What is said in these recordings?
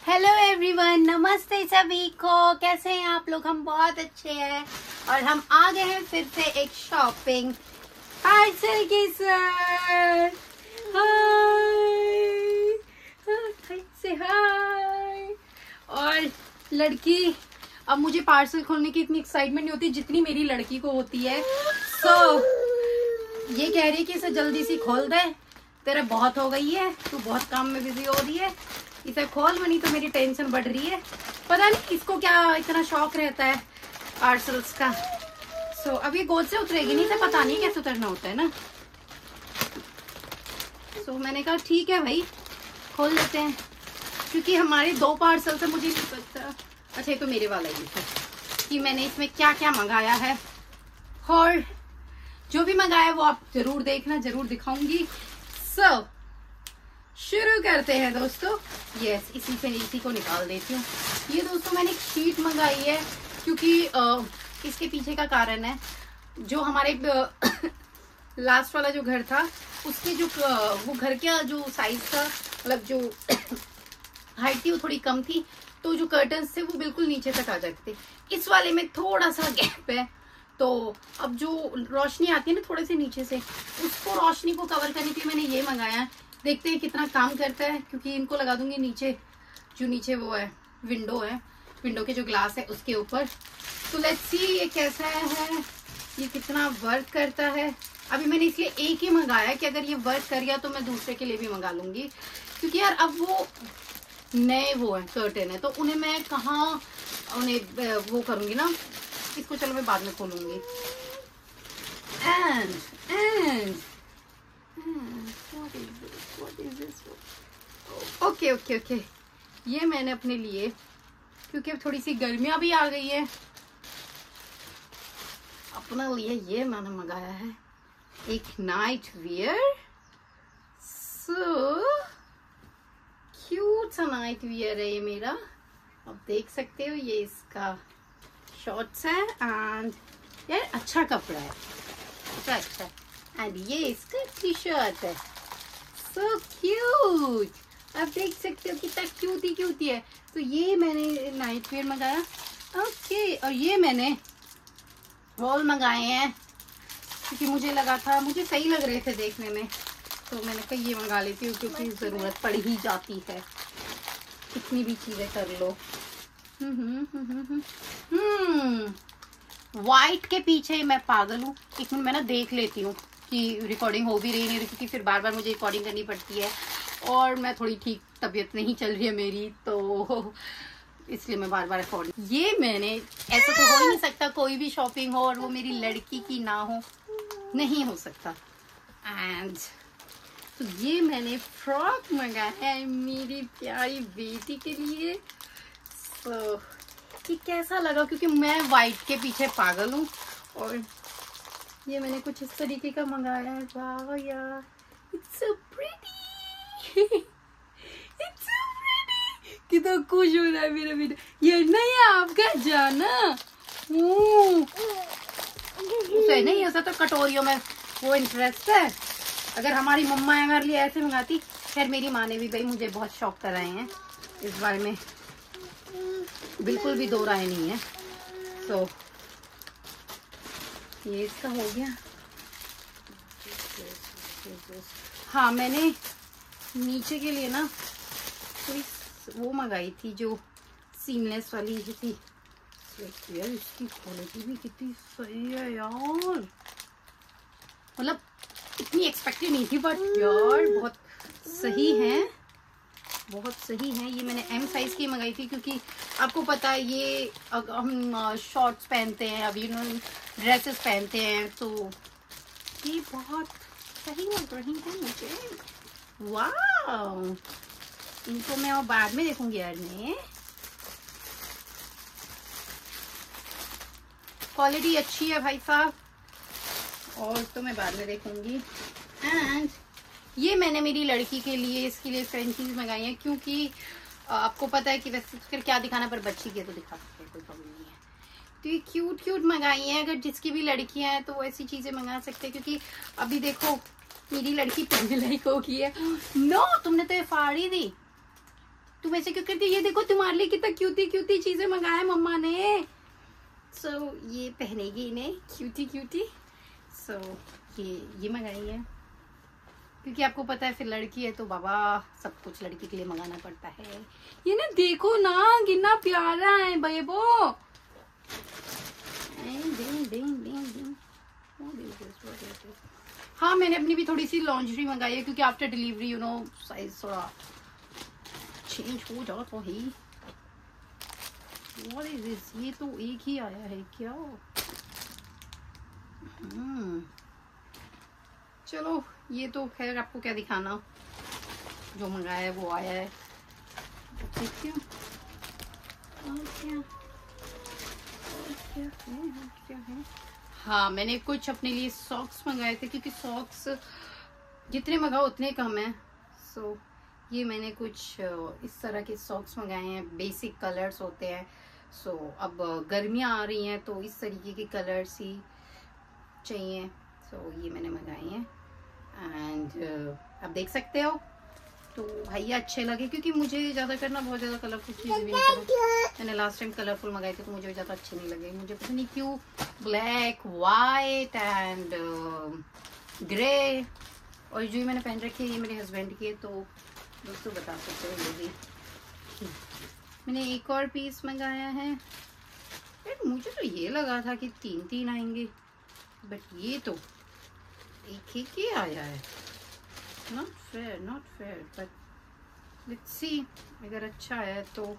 Hello everyone, नमस्ते सभी को। कैसे हैं आप लोग? हम बहुत अच्छे हैं और हम आ गए हैं फिर से एक शॉपिंग पार्सल के साथ। हाय और लड़की, अब मुझे पार्सल खोलने की इतनी एक्साइटमेंट नहीं होती जितनी मेरी लड़की को होती है। ये कह रही है कि इसे जल्दी सी खोल दे, तेरा बहुत हो गई है, तू बहुत काम में बिजी हो रही है, इसे खोल बनी। तो मेरी टेंशन बढ़ रही है, पता नहीं इसको क्या इतना शौक रहता है पार्सल्स का। अब ये गोद से उतरेगी नहीं, इसे पता नहीं कैसे उतरना होता है ना। मैंने कहा ठीक है भाई, खोल लेते हैं, क्योंकि हमारे 2 पार्सल से मुझे नहीं पता। अच्छा, ये तो मेरे वाला ही है कि मैंने इसमें क्या क्या मंगाया है, और जो भी मंगाया है वो आप जरूर देखना, जरूर दिखाऊंगी। शुरू करते हैं दोस्तों। इसी को निकाल देती हूँ। ये दोस्तों मैंने एक शीट मंगाई है, क्योंकि इसके पीछे का कारण है, जो हमारे लास्ट वाला जो घर था उसके जो वो घर का जो साइज था, मतलब जो हाइट थी वो थोड़ी कम थी, तो जो कर्टन्स थे वो बिल्कुल नीचे तक आ जाते थे। इस वाले में थोड़ा सा गैप है, तो अब जो रोशनी आती है ना थोड़े से नीचे से, उसको रोशनी को कवर करने के लिए मैंने ये मंगाया। देखते हैं कितना काम करता है, क्योंकि इनको लगा दूंगी नीचे, जो नीचे वो है विंडो है, विंडो के जो ग्लास है उसके ऊपर। तो लेट्स सी ये कैसा है, ये कितना वर्क करता है। अभी मैंने इसलिए एक ही मंगाया कि अगर ये वर्क कर गया तो मैं दूसरे के लिए भी मंगा लूंगी, क्योंकि यार अब वो नए वो है कर्टन है, तो उन्हें मैं कहाँ उन्हें वो करूंगी ना। इसको चलो मैं बाद में खोलूंगी। ओके, ये मैंने अपने लिए, क्योंकि अब थोड़ी सी गर्मियां भी आ गई है, अपने लिए ये मैंने मंगाया है, एक नाइट वियर। क्यूट सा नाइट वियर है ये मेरा। आप देख सकते हो, ये इसका शॉर्ट्स है, एंड यार अच्छा कपड़ा है, अच्छा। एंड ये इसका टी शर्ट है, सो क्यूट। आप देख सकते हो कितना क्यूटी है। तो ये मैंने नाइट वेयर मंगाया। ओके, और ये मैंने वॉल मंगाए हैं, क्योंकि मुझे लगा था, मुझे सही लग रहे थे देखने में, तो मैंने कहा ये मंगा लेती हूँ, क्योंकि जरूरत पड़ ही जाती है, कितनी भी चीजें कर लो। व्हाइट के पीछे मैं पागल हूँ। एक मिनट मैं ना देख लेती हूँ कि रिकॉर्डिंग हो भी रही नहीं, क्योंकि फिर बार बार मुझे रिकॉर्डिंग करनी पड़ती है, और मैं थोड़ी ठीक तबीयत नहीं चल रही है मेरी, तो इसलिए मैं बार बार रिकॉर्डिंग। ये मैंने, ऐसा तो हो ही नहीं सकता कोई भी शॉपिंग हो और वो मेरी लड़की की ना हो, नहीं हो सकता। एंड तो ये मैंने फ्रॉक मंगाया है मेरी प्यारी बेटी के लिए। तो ये कैसा लगा, क्योंकि मैं व्हाइट के पीछे पागल हूँ, और ये मैंने कुछ इस तरीके का मंगाया है। वाह यार, it's so pretty, it's so pretty. कितना खुश हो रहा है मेरा बेटा। ये नहीं आपका जाना, उसे नहीं, ऐसा तो कटोरियों में वो इंटरेस्ट है। अगर हमारी मम्मा हमारे लिए ऐसे मंगाती, खैर मेरी माँ ने भी भाई मुझे बहुत शौक कराए हैं इस बारे में, बिल्कुल भी दो राय नहीं है। ये इसका हो गया। हाँ, मैंने नीचे के लिए ना कोई वो मंगाई थी, जो सीमलेस वाली थी। यार इसकी क्वालिटी भी कितनी सही है यार, मतलब इतनी एक्सपेक्टेड नहीं थी, बट यार बहुत सही है, बहुत सही है। ये मैंने M साइज की मंगाई थी, क्योंकि आपको पता है ये हम शॉर्ट्स पहनते हैं, अभी ड्रेसेस पहनते हैं, तो ये बहुत सही लग रही है मुझे। वाह, इनको मैं और बाद में देखूंगी यार। में क्वालिटी अच्छी है भाई साहब, और तो मैं बाद में देखूंगी। एंड ये मैंने मेरी लड़की के लिए, इसके लिए फ्रेंचीज मंगाई है, क्योंकि आपको पता है कि वैसे फिर क्या दिखाना, पर बच्ची के तो दिखा सकते हैं, कोई प्रॉब्लम नहीं है। तो ये क्यूट मंगाई है। अगर जिसकी भी लड़कियां हैं तो वो ऐसी चीजें मंगा सकते हैं, क्योंकि अभी देखो मेरी लड़की पहले लाइक हो गई है। नो, तुमने तो ये फाड़ी दी, तुम ऐसे क्यों करती? ये देखो तुम्हारे लिए कितना क्यूटी क्यूटी चीजें मंगाया मम्मा ने। सो ये पहनेगी इन्हें, क्यूटी क्यूटी। सो ये मंगाई है क्योंकि आपको पता है फिर लड़की है तो बाबा सब कुछ लड़की के लिए मंगाना पड़ता है। ये ना देखो ना कितना प्यारा है बेबो। हाँ मैंने अपनी भी थोड़ी सी लॉन्जरी मंगाई है क्योंकि after delivery you know size थोड़ा चेंज हो जाता है। What is this? ये तो एक ही आया है क्या? चलो ये तो खैर आपको क्या दिखाना, जो मंगाया है वो आया है। देखती हूँ क्या है। हाँ मैंने कुछ अपने लिए सॉक्स मंगाए थे क्योंकि सॉक्स जितने मंगाओ उतने कम है। सो ये मैंने कुछ इस तरह के सॉक्स मंगाए हैं, बेसिक कलर्स होते हैं। सो अब गर्मियाँ आ रही हैं तो इस तरीके के कलर्स ही चाहिए। सो ये मैंने मंगाए हैं एंड आप देख सकते हो। तो भैया अच्छे लगे क्योंकि मुझे ज़्यादा करना बहुत ज़्यादा कलरफुल चीज़ें भी नहीं पसंद। मैंने लास्ट टाइम कलरफुल मंगाए थे तो मुझे ज़्यादा अच्छे नहीं लगे। मुझे पता नहीं क्यों ब्लैक वाइट एंड ग्रे, और जो मैंने पहन रखी है ये मेरे हस्बैंड की है। तो दोस्तों बता सकते हो ये भी। मैंने एक और पीस मंगाया है। मुझे तो ये लगा था कि 3 आएंगे बट ये तो एक ही आया है। Not fair but let's see, अगर अच्छा है तो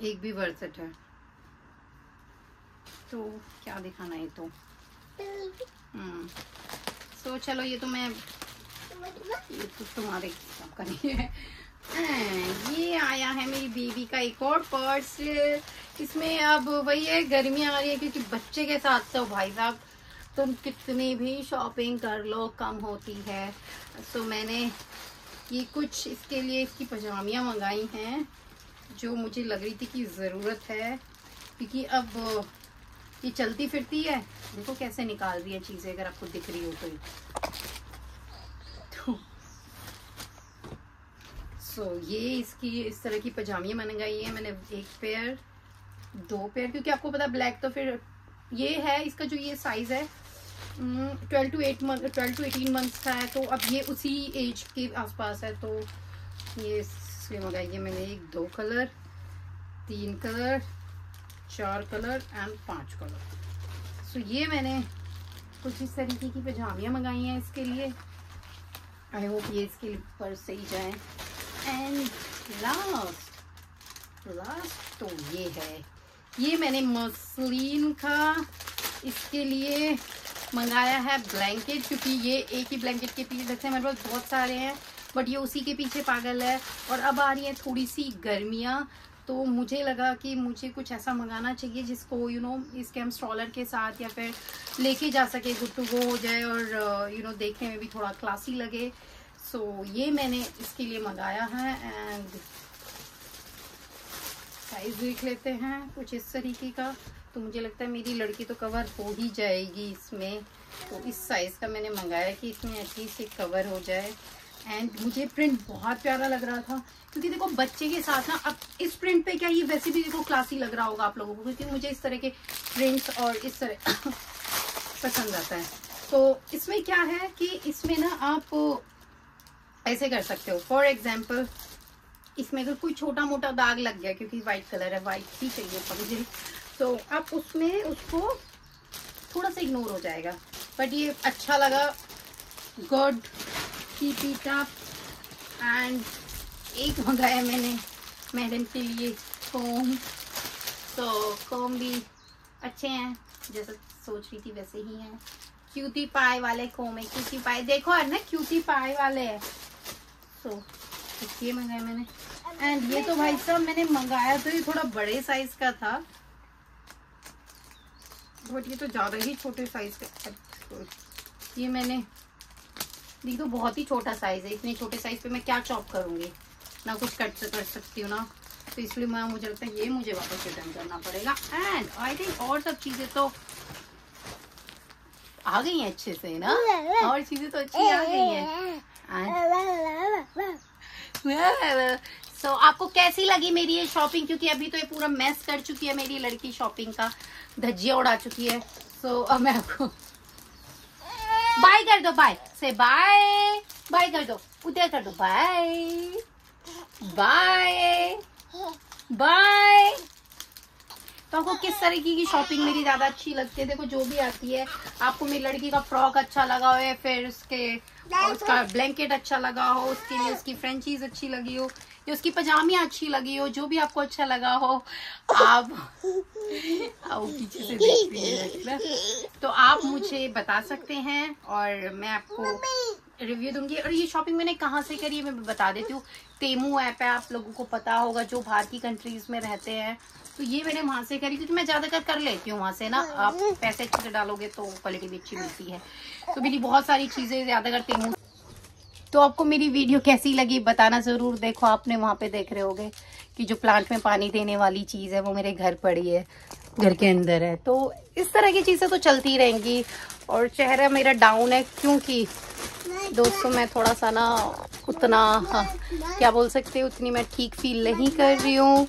एक भी वर्थ इट है। तो क्या दिखाना है तो सो चलो ये तो मैं ये तो तुम्हारे आपका नहीं है। ये आया है मेरी बेबी का एक और पर्स। इसमें अब वही है, गर्मी आ रही है क्योंकि बच्चे के साथ तो भाई साहब तुम कितनी भी शॉपिंग कर लो कम होती है। सो मैंने ये कुछ इसके लिए इसकी पजामियाँ मंगाई हैं जो मुझे लग रही थी कि ज़रूरत है क्योंकि अब ये चलती फिरती है। देखो कैसे निकाल रही है चीज़ें, अगर आपको दिख रही हो तो सो ये इसकी इस तरह की पजामियाँ मंगाई है मैंने। एक पेयर 2 पेयर क्योंकि आपको पता ब्लैक तो फिर ये है। इसका जो ये साइज है 12 to 18 मंथ्स का है तो अब ये उसी एज के आसपास है। तो ये इसलिए मंगाई है मैंने 1 2 colour 3 colour 4 colour and 5 colour. So ये मैंने कुछ इस तरीके की पजामियाँ मंगाई हैं इसके लिए। आई होप ये इसके ऊपर सही जाए। एंड लास्ट तो ये है, ये मैंने मसलिन का इसके लिए मंगाया है ब्लैंकेट क्योंकि ये एक ही ब्लैंकेट के पीस रखते हैं मेरे पास बहुत सारे हैं बट ये उसी के पीछे पागल है। और अब आ रही है थोड़ी सी गर्मियाँ तो मुझे लगा कि मुझे कुछ ऐसा मंगाना चाहिए जिसको यू नो इसके हम स्ट्रॉलर के साथ या फिर लेके जा सके, गुड टू गो हो जाए और यू नो देखने में भी थोड़ा क्लासी लगे। सो ये मैंने इसके लिए मंगाया है एंड साइज देख लेते हैं कुछ इस तरीके का। तो मुझे लगता है मेरी लड़की तो कवर हो ही जाएगी इसमें। तो इस साइज का मैंने मंगाया कि इसमें एटलीस्ट एक कवर हो जाए। एंड मुझे प्रिंट बहुत प्यारा लग रहा था क्योंकि देखो बच्चे के साथ ना अब इस प्रिंट पे क्या ये वैसे भी देखो क्लासी लग रहा होगा आप लोगों को क्योंकि मुझे इस तरह के प्रिंट्स और इस तरह पसंद आता है। तो इसमें क्या है कि इसमें ना आप ऐसे कर सकते हो। फॉर एग्जाम्पल इसमें अगर कोई छोटा मोटा दाग लग गया क्योंकि व्हाइट कलर है, व्हाइट ही चाहिए मुझे, तो आप उसमें उसको थोड़ा सा इग्नोर हो जाएगा। बट ये अच्छा लगा, good, keep it up. And एक मंगाया मैंने मैडम के लिए कोम। तो कोम भी अच्छे हैं, जैसा सोच रही थी वैसे ही हैं। क्यूटी पाई वाले कोम है, क्यूटी पाई देखो है ना, क्यूटी पाई वाले है। सो ये मंगाया मैंने। एंड ये तो भाई साहब मैंने मंगाया तो ये थोड़ा बड़े साइज का था बट ये तो ज्यादा ही छोटे साइज का। ये मैंने ये तो बहुत ही छोटा साइज है, इतने छोटे साइज पे मैं क्या चॉप करूंगी ना, कुछ कट कर सकती हूँ ना, तो इसलिए मैं मुझे लगता है ये मुझे वापस रिटर्न करना पड़ेगा। एंड आई थिंक और सब चीजें तो आ गई हैं अच्छे से ना, और चीजें तो अच्छी आ गई हैं। सो आपको कैसी लगी मेरी ये शॉपिंग, क्योंकि अभी तो ये पूरा मैस कर चुकी है मेरी लड़की, शॉपिंग का धज्जियां उड़ा चुकी है। सो अब मैं आपको बाय कर दो, बाय से बाय, बाय कर दो, उधर कर दो, बाय बाय बाय। तो आपको किस तरीके की शॉपिंग मेरी ज्यादा अच्छी लगती है? देखो जो भी आती है, आपको मेरी लड़की का फ्रॉक अच्छा लगा हो, या फिर उसका ब्लैंकेट अच्छा लगा हो, उसके लिए उसकी फ्रेंचीज अच्छी लगी हो, या उसकी पजामियाँ अच्छी लगी हो, जो भी आपको अच्छा लगा हो, आप आओ पीछे से देख रही है, तो आप मुझे बता सकते हैं और मैं आपको रिव्यू दूंगी। और ये शॉपिंग मैंने कहाँ से करी है मैं बता देती हूँ। तेमू ऐप है, आप लोगों को पता होगा जो बाहर की कंट्रीज में रहते हैं, तो ये मैंने वहां से करी, क्योंकि मैं ज्यादातर कर लेती हूँ वहां से ना, आप पैसे अच्छे से डालोगे तो क्वालिटी भी अच्छी मिलती है। तो मेरी बहुत सारी चीजें ज्यादातर तेमू। तो आपको मेरी वीडियो कैसी लगी बताना जरूर। देखो आपने वहां पे देख रहे होगे कि जो प्लांट में पानी देने वाली चीज है वो मेरे घर पड़ी है, घर के अंदर है। तो इस तरह की चीजें तो चलती रहेंगी। और चेहरा मेरा डाउन है क्योंकि दोस्तों मैं थोड़ा सा ना उतना क्या बोल सकते हैं, उतनी मैं ठीक फील नहीं कर रही हूँ,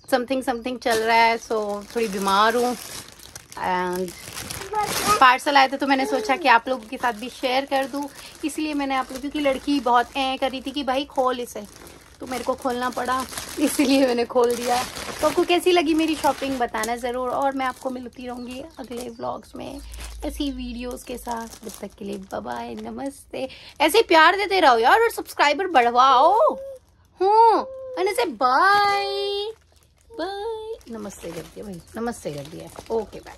समथिंग चल रहा है। सो थोड़ी बीमार हूँ। एंड पार्सल आए थे तो मैंने सोचा कि आप लोगों के साथ भी शेयर कर दूं, इसलिए मैंने आप लोगों की लड़की बहुत कर रही थी कि भाई खोल इसे, तो मेरे को खोलना पड़ा, इसीलिए मैंने खोल दिया। तो आपको कैसी लगी मेरी शॉपिंग बताना ज़रूर, और मैं आपको मिलती रहूँगी अगले व्लॉग्स में ऐसी वीडियोस के साथ। जब तक के लिए बाय बाय, नमस्ते। ऐसे प्यार देते रहो यार और सब्सक्राइबर बढ़वाओ। से बाय बाय, नमस्ते कर दिया भाई, नमस्ते कर दिया। Okay bye.